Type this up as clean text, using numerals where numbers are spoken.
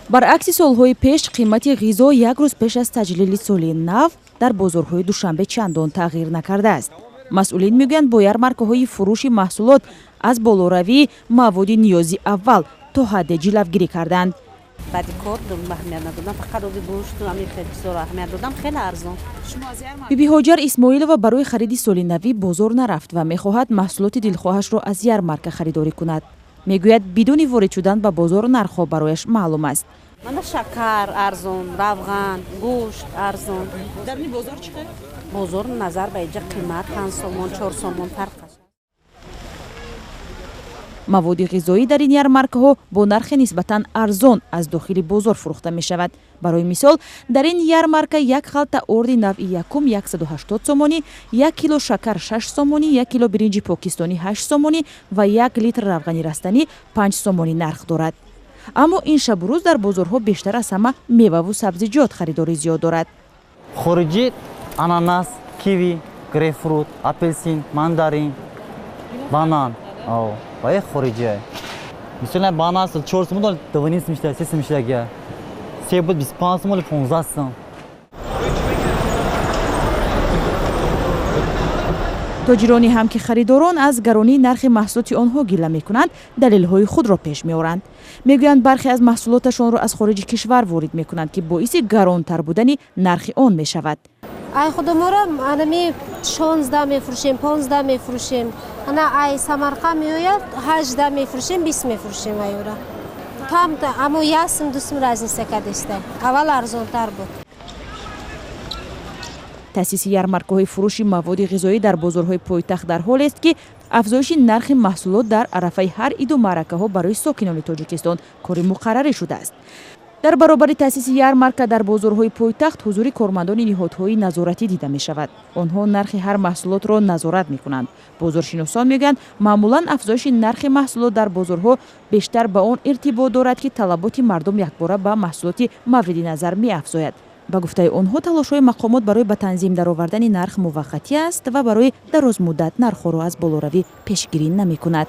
баръакси солҳои пеш қимати ғизо як рӯз пеш аз таҷлили соли нав дар бозорҳои Душанбе чандон тағйир накардааст. масъулин мегӯянд бо ярмаркаҳои фурӯши маҳсулот аз болоравии маводи ниёзи аввал то ҳадде ҷилавгирӣ карданд. биби ҳоҷар исмоилова барои хариди соли навӣ бозор нарафт ва мехоҳад маҳсулоти дилхоҳашро аз ярмарка харидорӣ кунад. мегӯяд бидуни ворид шудан ба бозор нархҳо барояш маълум аст. Мана шакар арзон, равған, гӯшт арзон. Дар ин бозор чӣ қадр? Бозор назар ба иҷа қимат 5 сомон, 4 сомон фарқ аст. маводи ғизоӣ дар ин ярмаркаҳо бо нархи нисбатан арзон аз дохили бозор фурӯхта мешавад. барои мисол, дар ин ярмарка як халта орди навъи якум 180 сомонӣ, 1 кило шакар 6 сомонӣ, 1 кило биринҷи покистонӣ 8 сомонӣ ва 1 литр равғани растанӣ 5 сомонӣ нарх дорад. аммо ин шабу рӯз дар бозорҳо бештар аз ҳама меваву сабзиҷот харидорӣ зиёд дорад. хориҷӣ ананас, киви, грейпфрут, апелсин, мандарин, банан. Вай хориҷӣ. Мисолан банан 4 сомон 2,5 сом мешавад, 3 сом мешавад. Себ 25 сом 15 сом. тоҷирони ҳам ки харидорон аз гаронии нархи маҳсулоти онҳо гила мекунанд, далелҳои худро пеш меоранд. мегӯянд бархе аз маҳсулоташонро аз хориҷи кишвар ворид мекунанд ки боиси гаронтар будани нархи он мешавад. ай худумора анами 16 мефурӯшем, 15 мефурӯшем. ана ай самарқа меояд 18 мефурӯшем, 20 мефурӯшем айора. там аммо ясм дусм разница кадеста. аввал арзонтар буд. таъсиси ярмаркаҳои фурӯши маводи ғизоӣ дар бозорҳои пойтахт дар ҳолест ки афзоиши нархи маҳсулот дар арафаи ҳар иду маъракаҳо барои сокинони тоҷикистон кори муқаррарӣ шудааст. дар баробари таъсиси ярмарка дар бозорҳои пойтахт ҳузури кормандони ниҳодҳои назоратӣ дида мешавад. онҳо нархи ҳар маҳсулотро назорат мекунанд. бозоршиносон мегӯянд маъмулан афзоиши нархи маҳсулот дар бозорҳо бештар ба он иртибот дорад ки талаботи мардум якбора ба маҳсулоти мавриди назар меафзояд. ба гуфтаи онҳо талошҳои мақомот барои ба танзим даровардани нарх муваққатӣ аст ва барои дарозмуддат нархҳоро аз болоравӣ пешгирӣ намекунад.